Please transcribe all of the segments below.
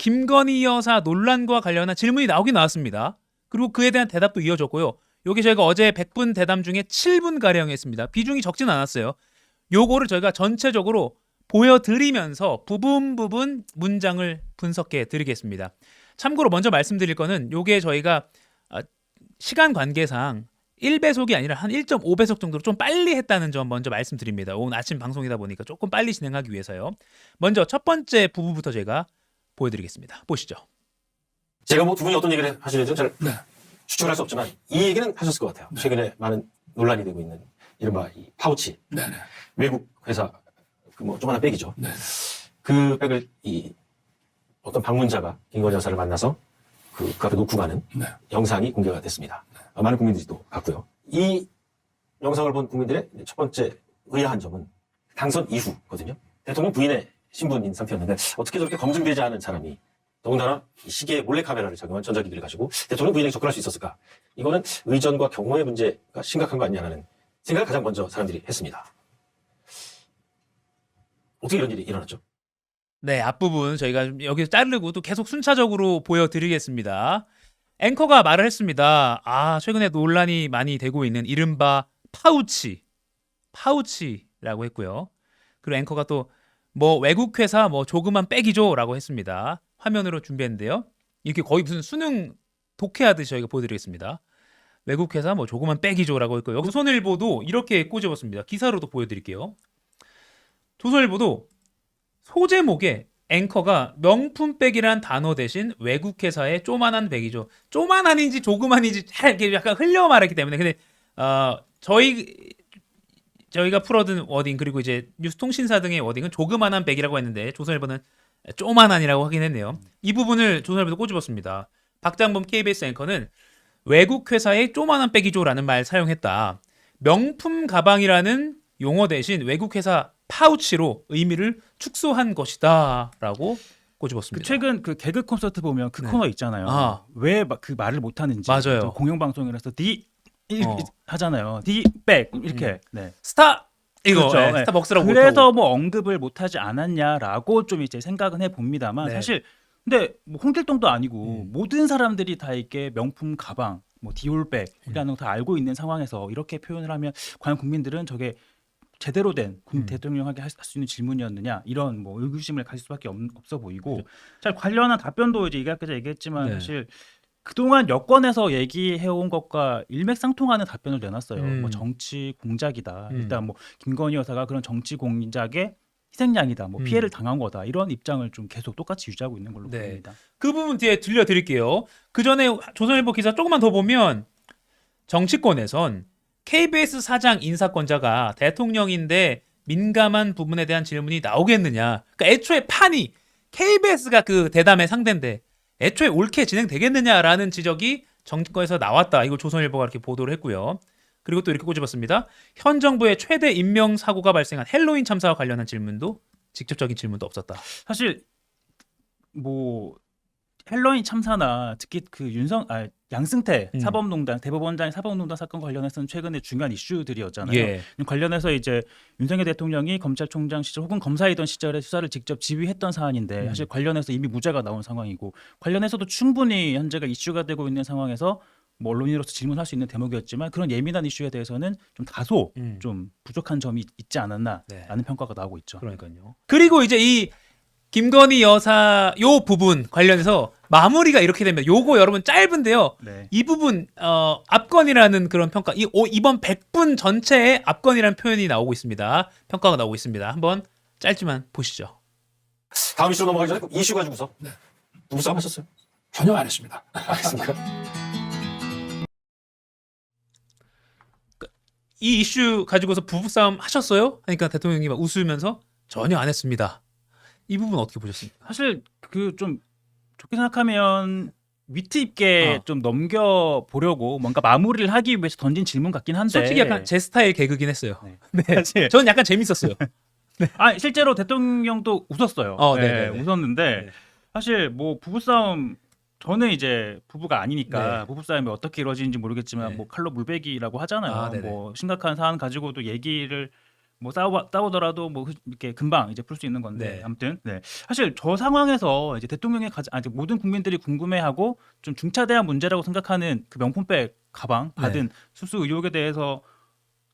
김건희 여사 논란과 관련한 질문이 나오긴 나왔습니다. 그리고 그에 대한 대답도 이어졌고요. 여기 저희가 어제 100분 대담 중에 7분 가량 했습니다. 비중이 적진 않았어요. 요거를 저희가 전체적으로 보여드리면서 부분 문장을 분석해 드리겠습니다. 참고로 먼저 말씀드릴 거는 요게 저희가 시간 관계상 1배속이 아니라 한 1.5배속 정도로 좀 빨리 했다는 점 먼저 말씀드립니다. 오늘 아침 방송이다 보니까 조금 빨리 진행하기 위해서요. 먼저 첫 번째 부분부터 제가 보여드리겠습니다. 보시죠. 제가 뭐 두 분이 어떤 얘기를 하시는지 잘 추측을 할 수 없지만 이 얘기는 하셨을 것 같아요. 최근에 많은 논란이 되고 있는 이른바 이 파우치 외국 회사 그 뭐 조그마한 백이죠. 그 백을 이 어떤 방문자가 김건희 여사를 만나서 그 앞에 놓고 가는 영상이 공개가 됐습니다. 많은 국민들이 또 봤고요. 이 영상을 본 국민들의 첫 번째 의아한 점은 당선 이후거든요. 대통령 부인의 신분인 상태였는데 어떻게 저렇게 검증되지 않은 사람이 더군다나 시계에 몰래카메라를 적용한 전자기기를 가지고 대통령 부인에게 접근할 수 있었을까? 이거는 의전과 경호의 문제가 심각한 거 아니냐는 생각을 가장 먼저 사람들이 했습니다. 어떻게 이런 일이 일어났죠? 네, 앞부분 저희가 여기서 자르고 또 계속 순차적으로 보여드리겠습니다. 앵커가 말을 했습니다. 최근에 논란이 많이 되고 있는 이른바 파우치라고 했고요. 그리고 앵커가 또 뭐 외국 회사 뭐 조그만 백이죠라고 했습니다. 화면으로 준비했는데요. 이렇게 거의 무슨 수능 독해하듯이 저희가 보여드리겠습니다. 외국 회사 뭐 조그만 백이죠라고 했고요. 여기 조선일보도 이렇게 꼬집었습니다. 기사로도 보여드릴게요. 조선일보도 소제목에 앵커가 명품백이란 단어 대신 외국 회사의 쪼만한 백이죠. 쪼만한인지 조그만인지 잘 이렇게 약간 흘려 말했기 때문에 근데 저희가 풀어둔 워딩 그리고 이제 뉴스통신사 등의 워딩은 조그만한 백이라고 했는데 조선일보는 쪼만한이라고 하긴 했네요. 이 부분을 조선일보도 꼬집었습니다. 박장범 KBS 앵커는 외국 회사의 쪼만한 백이죠라는 말 사용했다. 명품 가방이라는 용어 대신 외국 회사 파우치로 의미를 축소한 것이다라고 꼬집었습니다. 최근 그 개그 콘서트 보면 그 코너 있잖아요. 왜 그 말을 못 하는지. 맞아요. 공영방송이라서 하잖아요. 백 이렇게. 스타 이거 그렇죠. 스타벅스라고 그래서 뭐 언급을 못 하지 않았냐라고 좀 이제 생각은 해 봅니다만 사실 근데 뭐 홍길동도 아니고 모든 사람들이 다 이게 명품 가방, 뭐 디올백이라는 거 다 알고 있는 상황에서 이렇게 표현을 하면 과연 국민들은 저게 제대로 된 대통령에게 할 수 있는 질문이었느냐 이런 뭐 의구심을 가질 수밖에 없어 보이고 잘 관련한 답변도 이제 아까 얘기했지만 사실 그동안 여권에서 얘기해온 것과 일맥상통하는 답변을 내놨어요. 뭐 정치 공작이다. 일단 뭐 김건희 여사가 그런 정치 공작의 희생양이다. 뭐 피해를 당한 거다. 이런 입장을 좀 계속 똑같이 유지하고 있는 걸로 보입니다. 그 부분 뒤에 들려드릴게요. 그 전에 조선일보 기사 조금만 더 보면 정치권에선 KBS 사장 인사권자가 대통령인데 민감한 부분에 대한 질문이 나오겠느냐. 그러니까 애초에 판이 KBS가 그 대담의 상대인데 애초에 옳게 진행되겠느냐라는 지적이 정치권에서 나왔다. 이거 조선일보가 이렇게 보도를 했고요. 그리고 또 이렇게 꼬집었습니다. 현 정부의 최대 인명 사고가 발생한 헬로윈 참사와 관련한 질문도 직접적인 질문도 없었다. 사실 뭐 헬로윈 참사나 특히 그 양승태 사법농단 대법원장의 사법농단 사건 관련해서는 최근에 중요한 이슈들이었잖아요. 관련해서 이제 윤석열 대통령이 검찰총장 시절 혹은 검사이던 시절에 수사를 직접 지휘했던 사안인데 사실 관련해서 이미 무죄가 나온 상황이고 관련해서도 충분히 현재가 이슈가 되고 있는 상황에서 뭐 언론인으로서 질문할 수 있는 대목이었지만 그런 예민한 이슈에 대해서는 좀 다소 좀 부족한 점이 있지 않았나라는 평가가 나오고 있죠. 그러니까요. 그리고 이제 이 김건희 여사 요 부분 관련해서 마무리가 이렇게 됩니다. 요거 여러분 짧은데요. 이 부분 압권이라는 그런 평가 이번 100분 전체에 압권이라는 표현이 나오고 있습니다. 평가가 나오고 있습니다. 한번 짧지만 보시죠. 다음 이슈로 넘어가기 전에 이슈 가지고서 부부싸움 하셨어요? 전혀 안 했습니다. 알겠습니까? 이 이슈 가지고서 부부싸움 하셨어요? 하니까 대통령이 막 웃으면서 전혀 안 했습니다. 이 부분 어떻게 보셨습니까? 사실 그 좀 좋게 생각하면 위트 있게 좀 넘겨 보려고 뭔가 마무리를 하기 위해서 던진 질문 같긴 한데 솔직히 약간 제 스타일 개그긴 했어요. 사실 저는 약간 재밌었어요. 실제로 대통령도 웃었어요. 웃었는데 사실 뭐 부부싸움 저는 이제 부부가 아니니까 부부싸움이 어떻게 이루어지는지 모르겠지만 뭐 칼로 물베기라고 하잖아요. 뭐 심각한 사안 가지고도 얘기를 뭐 싸우더라도 뭐 이렇게 금방 이제 풀 수 있는 건데 네. 아무튼 네. 사실 저 상황에서 이제 대통령의 모든 국민들이 궁금해하고 좀 중차대한 문제라고 생각하는 그 명품백 가방 받은 수수 의혹에 대해서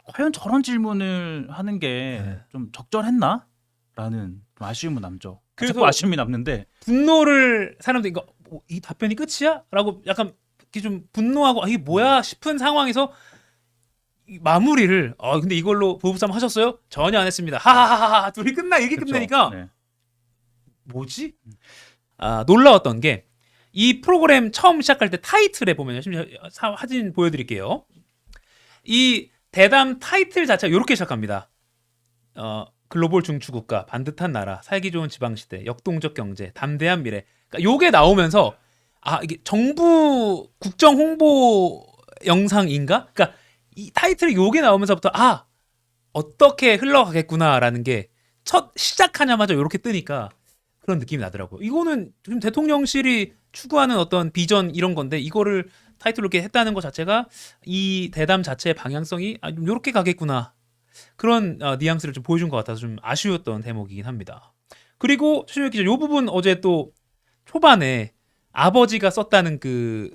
과연 저런 질문을 하는 게 좀 적절했나? 라는 좀 아쉬움은 남죠. 그래서 자꾸 아쉬움이 남는데 분노를 사람들이 이거 이 답변이 끝이야? 라고 약간 이렇게 좀 분노하고 이게 뭐야 싶은 상황에서 이 마무리를 근데 이걸로 부부싸움 하셨어요? 전혀 안 했습니다. 하하하하 둘이 이렇게 그쵸? 끝내니까 네. 뭐지? 놀라웠던 게 이 프로그램 처음 시작할 때 타이틀에 보면요. 심지어 사진 보여드릴게요. 이 대담 타이틀 자체가 이렇게 시작합니다. 글로벌 중추국가, 반듯한 나라, 살기 좋은 지방시대, 역동적 경제, 담대한 미래. 그러니까 요게 나오면서 이게 정부 국정 홍보 영상인가? 그러니까 이 타이틀이 요게 나오면서부터 어떻게 흘러가겠구나라는 게 첫 시작하자마자 요렇게 뜨니까 그런 느낌이 나더라고요. 이거는 지금 대통령실이 추구하는 어떤 비전 이런 건데 이거를 타이틀로 이렇게 했다는 것 자체가 이 대담 자체의 방향성이 좀 요렇게 가겠구나. 그런 뉘앙스를 좀 보여준 것 같아서 좀 아쉬웠던 대목이긴 합니다. 그리고 최준혁 기자, 요 부분 어제 또 초반에 아버지가 썼다는 그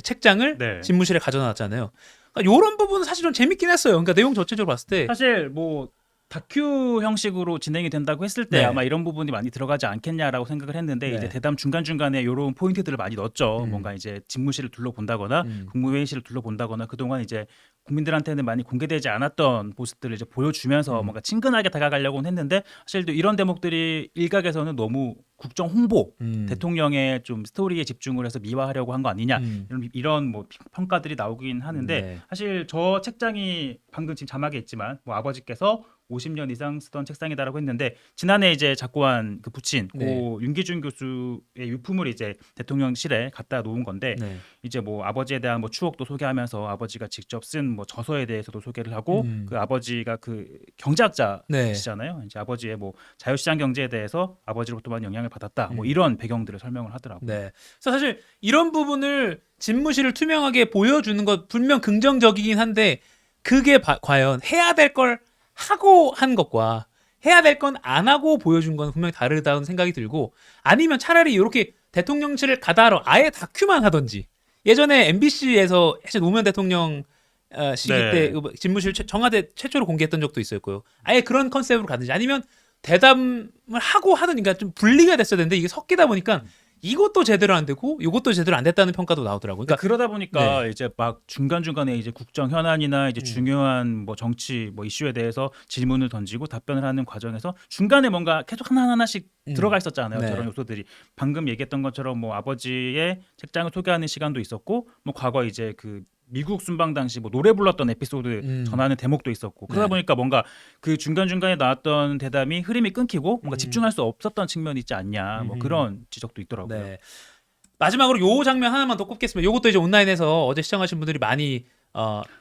책장을 네. 집무실에 가져놨잖아요. 그러니까 요런 부분은 사실 좀 재밌긴 했어요. 그러니까 내용 전체적으로 봤을 때 사실 뭐 다큐 형식으로 진행이 된다고 했을 때 네. 아마 이런 부분이 많이 들어가지 않겠냐라고 생각을 했는데 네. 이제 대담 중간중간에 이런 포인트들을 많이 넣었죠. 음. 뭔가 이제 집무실을 둘러본다거나 국무회의실을 둘러본다거나 그동안 이제 국민들한테는 많이 공개되지 않았던 모습들을 이제 보여주면서 뭔가 친근하게 다가가려고는 했는데 사실 또 이런 대목들이 일각에서는 너무 국정 홍보 대통령의 좀 스토리에 집중을 해서 미화하려고 한 거 아니냐 이런 뭐 평가들이 나오긴 하는데 네. 사실 저 책장이 방금 지금 자막에 있지만 뭐 아버지께서 50년 이상 쓰던 책상이다라고 했는데 지난해 이제 작고한 그 붙인 네. 고 윤기준 교수의 유품을 이제 대통령실에 갖다 놓은 건데 네. 이제 뭐 아버지에 대한 뭐 추억도 소개하면서 아버지가 직접 쓴 뭐 저서에 대해서도 소개를 하고 그 아버지가 그 경제학자시잖아요. 이제 아버지의 뭐 자유시장 경제에 대해서 아버지로부터 많은 영향을 받았다. 뭐 이런 배경들을 설명을 하더라고요. 네. 그래서 사실 이런 부분을 집무실을 투명하게 보여주는 것 분명 긍정적이긴 한데 그게 과연 해야 될 걸 하고 한 것과 해야 될 건 안 하고 보여준 건 분명히 다르다는 생각이 들고 아니면 차라리 이렇게 대통령실을 가다로 아예 다큐만 하던지 예전에 MBC에서 사실 노무현 대통령 시기 네. 때 집무실 청와대 최초로 공개했던 적도 있었고요. 아예 그런 컨셉으로 가든지 아니면 대담을 하고 하든 그러니까 좀 분리가 됐어야 되는데 이게 섞이다 보니까 이것도 제대로 안 되고 이것도 제대로 안 됐다는 평가도 나오더라고요. 그러니까 그러다 보니까 이제 막 중간중간에 이제 국정 현안이나 이제 중요한 뭐 정치 뭐 이슈에 대해서 질문을 던지고 답변을 하는 과정에서 중간에 뭔가 계속 하나하나씩 들어가 있었잖아요. 네. 저런 요소들이 방금 얘기했던 것처럼 뭐 아버지의 책장을 소개하는 시간도 있었고 뭐 과거 이제 그 미국 순방 당시 뭐 노래 불렀던 에피소드 전하는 대목도 있었고 그러다 네. 보니까 뭔가 그 중간중간에 나왔던 대담이 흐름이 끊기고 뭔가 집중할 수 없었던 측면이 있지 않냐 뭐 그런 지적도 있더라고요. 네. 마지막으로 요 장면 하나만 더 꼽겠습니다. 요것도 이제 온라인에서 어제 시청하신 분들이 많이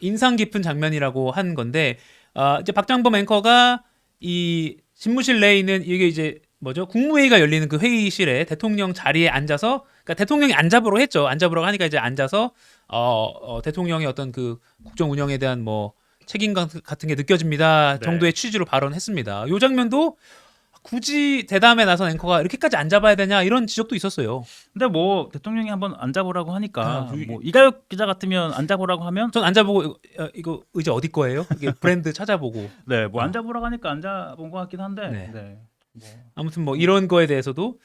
인상 깊은 장면이라고 한 건데 이제 박장범 앵커가 이 집무실 내에 있는 이게 이제 뭐죠? 국무회의가 열리는 그 회의실에 대통령 자리에 앉아서 그러니까 대통령이 안 잡으라고 했죠. 안 잡으라고 하니까 이제 앉아서 대통령의 어떤 그 국정 운영에 대한 뭐 책임감 같은 게 느껴집니다. 네. 정도의 취지로 발언했습니다. 요 장면도 굳이 대담에 나선 앵커가 이렇게까지 안 잡아야 되냐 이런 지적도 있었어요. 근데 뭐 대통령이 한번 안 잡으라고 하니까 그게- 뭐 이가혁 기자 같으면 안 잡으라고 하면 전 안 잡고 이거 의자 어디 거예요? 이게 브랜드 찾아보고 네, 뭐 안 잡으라고 하니까 안 잡은 것 같긴 한데. 네. 네. 뭐. 아무튼 뭐 이런 거에 대해서도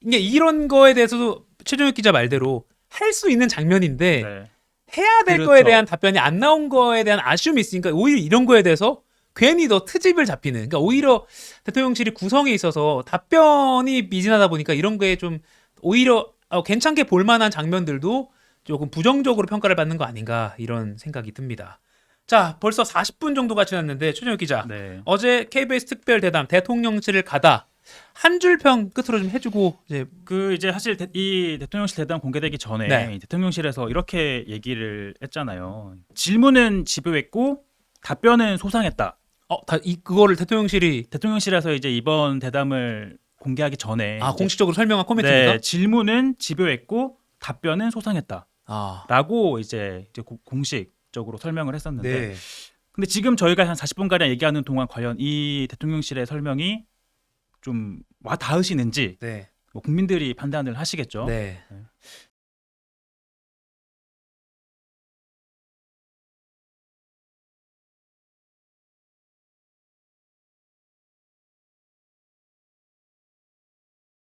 이게 이런 거에 대해서도 최종혁 기자 말대로 할 수 있는 장면인데 네. 해야 될 그렇죠. 거에 대한 답변이 안 나온 거에 대한 아쉬움이 있으니까 오히려 이런 거에 대해서 괜히 더 트집을 잡히는 그러니까 오히려 대통령실이 구성에 있어서 답변이 미진하다 보니까 이런 거에 좀 오히려 괜찮게 볼 만한 장면들도 조금 부정적으로 평가를 받는 거 아닌가 이런 생각이 듭니다. 자, 벌써 40분 정도가 지났는데 최종혁 기자 네. 어제 KBS 특별 대담 대통령실을 가다 한 줄 평 끝으로 좀 해주고 이제 그 이제 사실 이 대통령실 대담 공개되기 전에 네. 이 대통령실에서 이렇게 얘기를 했잖아요. 질문은 집요했고 답변은 소상했다. 그거를 대통령실이 대통령실에서 이제 이번 대담을 공개하기 전에 이제 공식적으로 설명한 코멘트입니까? 네, 질문은 집요했고 답변은 소상했다. 아, 라고 이제 공식적으로 설명을 했었는데 네. 근데 지금 저희가 한 40분 가량 얘기하는 동안 과연 이 대통령실의 설명이 좀 와 닿으시는지 네. 뭐 국민들이 판단을 하시겠죠. 네. 네.